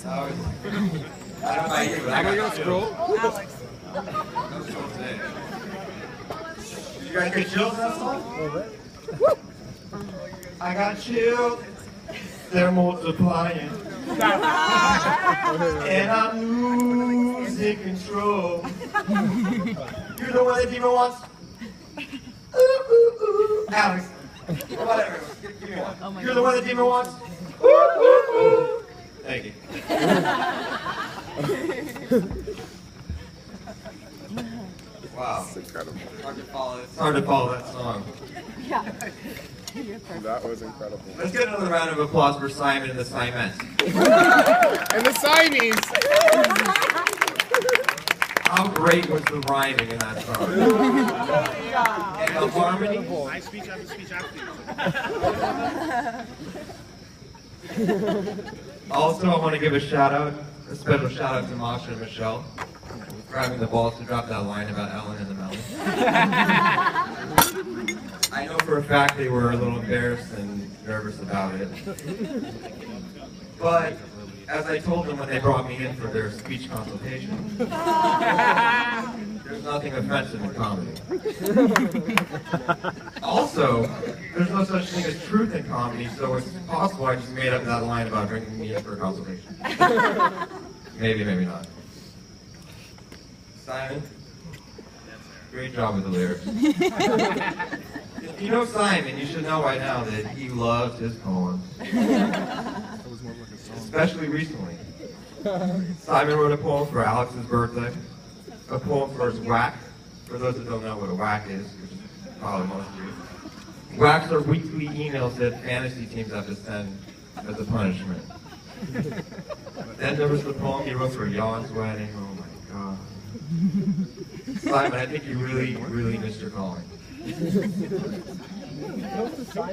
I don't know about you, but I got chills. Alex. You guys get chills in that song? I got chills. They're multiplying. And I'm losing control. You're the one that Dima wants. Ooh, ooh, ooh. Alex. Whatever. Give me one. Oh, you're the one that Dima wants. Ooh, ooh, ooh. Thank you. Wow. It's incredible. It's hard to follow that song. Yeah. That was incredible. Let's get another round of applause for Simon and the Simettes. And the Siamese. How great was the rhyming in that song? And the harmony? I speech after speech after Also, I want to give a special shout out to Masha and Michelle for having the balls to drop that line about Ellen and the Melon. I know for a fact they were a little embarrassed and nervous about it. But as I told them when they brought me in for their speech consultation, there's nothing offensive in comedy. Also, there's no such thing as truth in comedy, so it's possible I just made up that line about bringing me in for a consultation. Maybe, maybe not. Simon, great job with the lyrics. If you know Simon, you should know by now that he loves his poems. Especially recently. Simon wrote a poem for Alex's birthday, a poem for his whack. For those that don't know what a whack is, which is probably most of you. Whacks are weekly emails that fantasy teams have to send as a punishment. Then there was the poem he wrote for Jan's wedding. Oh my God. Simon, I think you really, really missed your calling.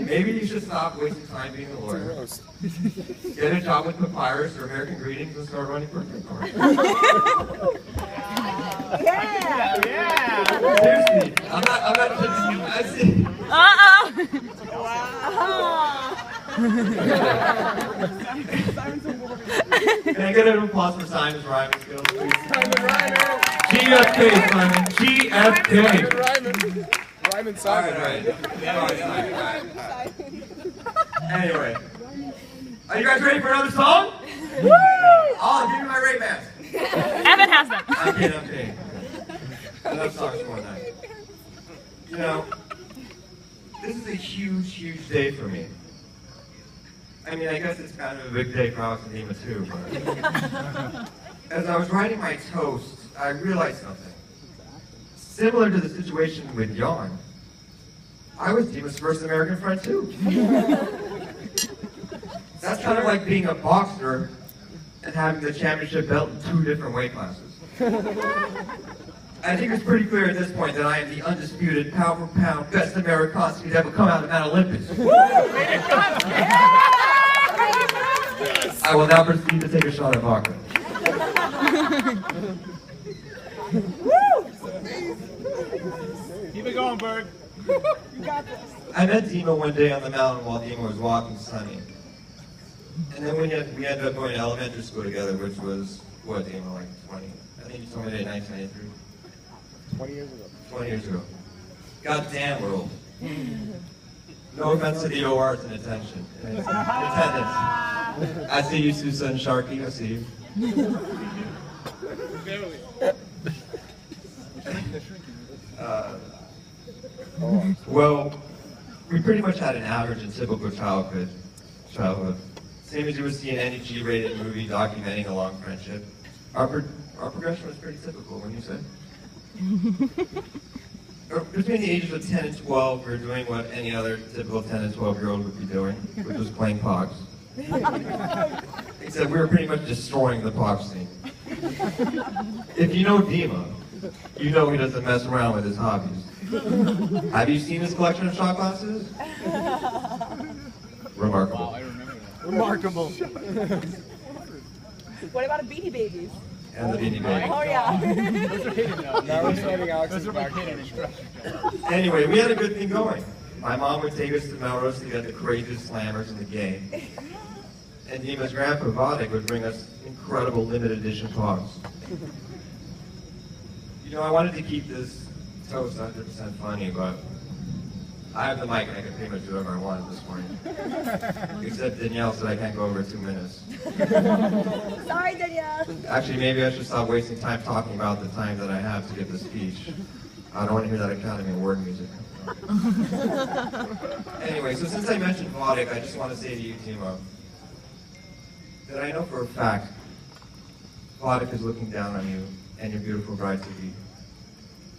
Maybe you should stop wasting time being a lawyer. Get a job with Papyrus or American Greetings and start running birthday parties. Yeah! Yeah! Seriously, I'm not Uh-oh! Can I get an applause for Simon's rhyming skills, please? Simon Ryman. GFK, Simon. GFK. Ryman. Ryman Simon. All right. Anyway, are you guys ready for another song? Woo! Oh, give me my Ray Bans. Evan has them. I'm kidding. Another song's for night. You know, this is a huge, huge day for me. I mean, I guess it's kind of a big day for Alex and Dima too, but as I was writing my toast, I realized something. Similar to the situation with Jan, I was Dima's first American friend too. That's kind of like being a boxer and having the championship belt in 2 different weight classes. I think it's pretty clear at this point that I am the undisputed pound for pound best American to ever come out of Mount Olympus. I will now proceed to take a shot at vodka. Keep it going, Berg. You got this. I met Dima one day on the mountain while Dima was walking Sunny. And then we ended up going to elementary school together, which was, what, Dima, like 20? I think you told me that in 1993. 20 years ago. 20 years ago. God damn, we're old. No offense to the ORs in attention. Attendance. I see you, Susan and Sharky. I see you. Well, we pretty much had an average and typical childhood. Same as you would see in any G-rated movie documenting a long friendship. Our progression was pretty typical, wouldn't you say? Between the ages of 10 and 12, we were doing what any other typical 10 and 12-year-old would be doing, which was playing Pogs. Except we were pretty much destroying the Pog scene. If you know Dima, you know he doesn't mess around with his hobbies. Have you seen his collection of shot glasses? Remarkable. Wow, I remember that. Remarkable. What about a Beanie Babies? And the Beanie Baby. Oh, yeah. Those are hidden now. Now we're starting Alex's Those are my back. hidden instructions. Anyway, we had a good thing going. My mom would take us to Melrose to get the craziest slammers in the game. And Dima's grandpa, Vodek, would bring us incredible limited edition pogs. You know, I wanted to keep this toast 100% funny, but I have the mic and I can pretty much do whatever I want this morning. Except Danielle said I can't go over 2 minutes. Sorry, Danielle. Actually, maybe I should stop wasting time talking about the time that I have to give the speech. I don't want to hear that Academy Award music. Anyway, so since I mentioned Vodek, I just want to say to you, Dima, that I know for a fact Vodek is looking down on you and your beautiful bride-to-be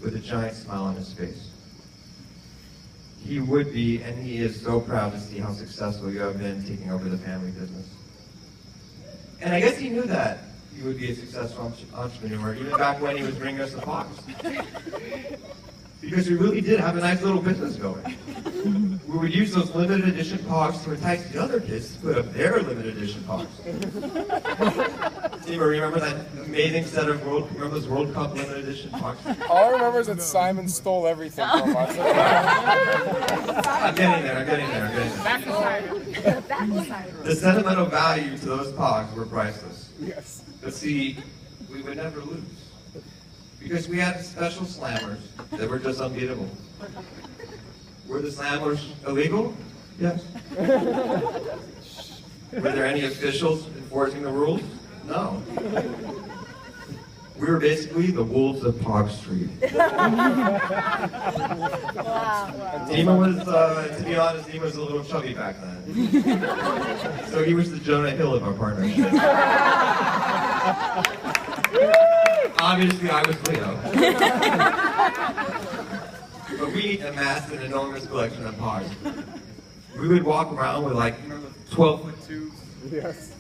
with a giant smile on his face. He would be, and he is so proud to see how successful you have been taking over the family business. And I guess he knew that you would be a successful entrepreneur, even back when he was bringing us the pogs. Because we really did have a nice little business going. We would use those limited edition pogs to entice the other kids to put up their limited edition pogs. Dima, remember that amazing set of remember those World Cup limited edition pogs? All I remember is that Simon stole everything from us. I'm getting there. The sentimental value to those pogs were priceless. Yes. But see, we would never lose. Because we had special slammers that were just unbeatable. Were the slammers illegal? Yes. Were there any officials enforcing the rules? No. We were basically the wolves of Pog Street. Dima was, to be honest, Dima was a little chubby back then. So he was the Jonah Hill of our partnership. Obviously, I was Leo. But we amassed an enormous collection of pogs. We would walk around with like 12-foot tubes. Yes.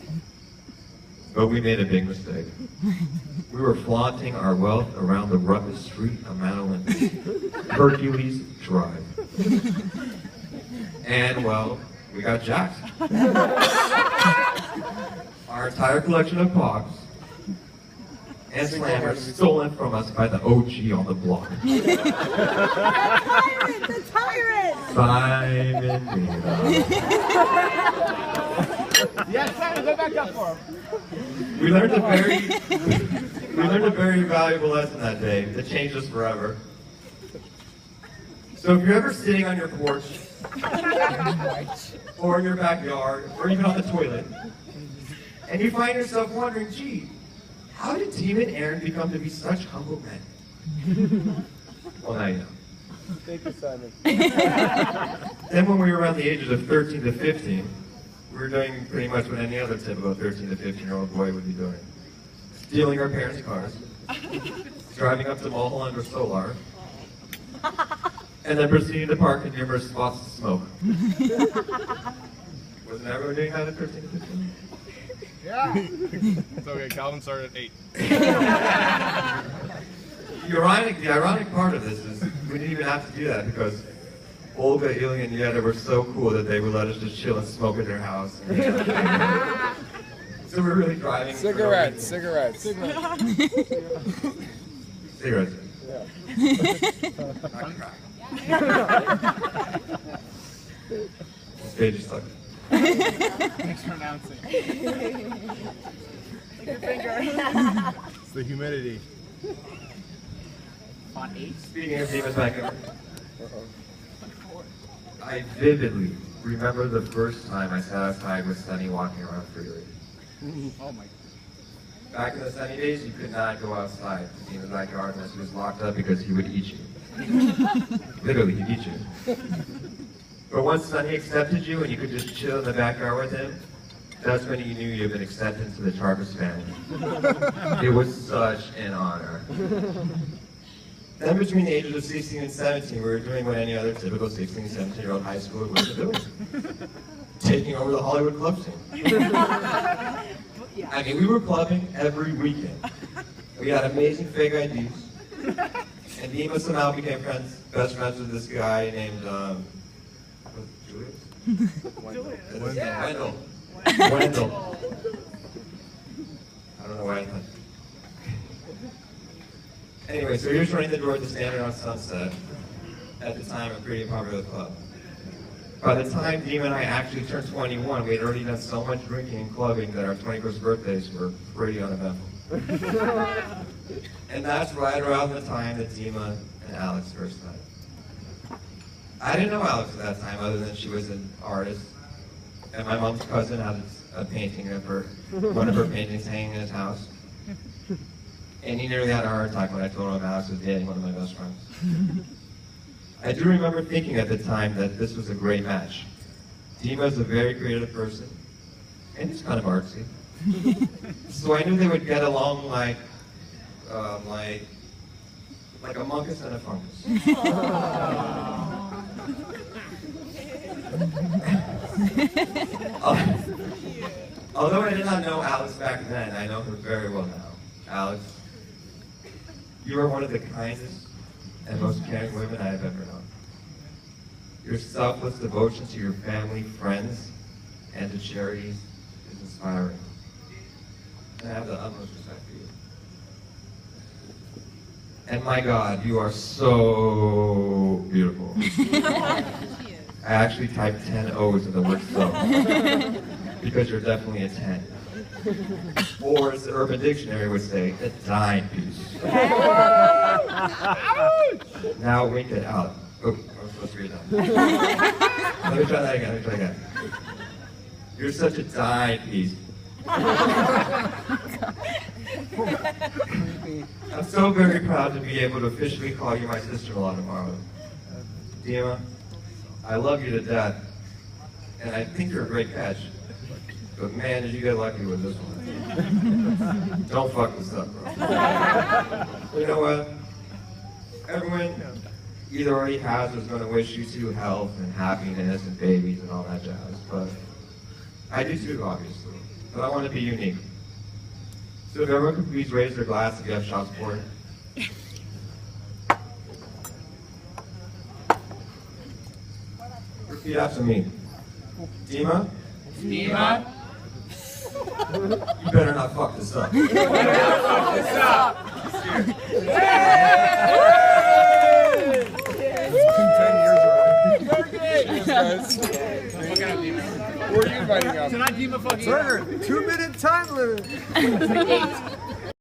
But we made a big mistake. We were flaunting our wealth around the roughest street of Mount Olympus, Hercules Drive. And, well, we got jacked. Our entire collection of pogs and slammers stolen from us by the OG on the block. The tyrant! Simon Dima. Yes, Simon, go back up for him. We learned a very valuable lesson that day that changed us forever. So if you're ever sitting on your porch, or in your backyard, or even on the toilet, and you find yourself wondering, gee, how did Dima and Aaron become to be such humble men? Well, now you know. Thank you, Simon. Then when we were around the ages of 13 to 15, we were doing pretty much what any other typical 13 to 15-year-old boy would be doing. Stealing our parents' cars, driving up to Mulholland or Solar, and then proceeding to park in numerous spots to smoke. Wasn't everyone doing that at 13 to 15? Yeah. It's okay, Calvin started at 8. The ironic part of this is we didn't even have to do that because Olga, Ilya, and Yetta were so cool that they would let us just chill and smoke at their house. So we're really driving. Cigarettes. Cigarettes. Yeah. Not crack. This page is stuck. Thanks for announcing. Your finger. It's the humidity. On 8? Speaking of Dima's backyard, I vividly remember the first time I sat outside with Sunny walking around freely. Oh my. Back in the sunny days, you could not go outside to Dima's backyard unless he was locked up because he would eat you. Literally, he'd eat you. But once Sunny accepted you and you could just chill in the backyard with him, that's when you knew you had been accepted into the Charvis family. It was such an honor. Then between the ages of 16 and 17, we were doing what any other typical 16, 17-year-old high schooler would be doing. Taking over the Hollywood club scene. I mean, we were clubbing every weekend. We had amazing fake IDs. And Dima somehow became best friends with this guy named, Julius? Wendell. Wendell. I don't know why I thought. Anyway, so he was running the door at the Standard on Sunset, at the time a pretty popular club. By the time Dima and I actually turned 21, we had already done so much drinking and clubbing that our 21st birthdays were pretty uneventful. And that's right around the time that Dima and Alex first met. I didn't know Alex at that time other than she was an artist. And my mom's cousin had a painting of her, one of her paintings hanging in his house. And he nearly had a heart attack when I told him Alex was dating one of my best friends. I do remember thinking at the time that this was a great match. Dima's a very creative person, and he's kind of artsy. So I knew they would get along like a muckus and a fungus. Although I did not know Alex back then, I know her very well now. Alex, you are one of the kindest and most caring women I have ever known. Your selfless devotion to your family, friends, and to charities is inspiring. And I have the utmost respect for you. And my God, you are so beautiful. I actually typed 10 O's in the word so, because you're definitely a 10. Or as the Urban Dictionary would say, a dime piece. Now wink it out. Oh, I was supposed to read that. Let me try that again, You're such a dime piece. I'm so very proud to be able to officially call you my sister-in-law tomorrow. Dima, I love you to death, and I think you're a great catch. But man, did you get lucky with this one. Don't fuck this up, bro. You know what? Everyone either already has or is going to wish you two health and happiness and babies and all that jazz. But I do too, obviously. But I want to be unique. So if everyone could please raise their glass if you have shots poured. Repeat after me. Dima? Dima? You better not fuck this up. You better not fuck this up! Who are you inviting up? Tonight, Dima fucking Berger, 2-minute time limit.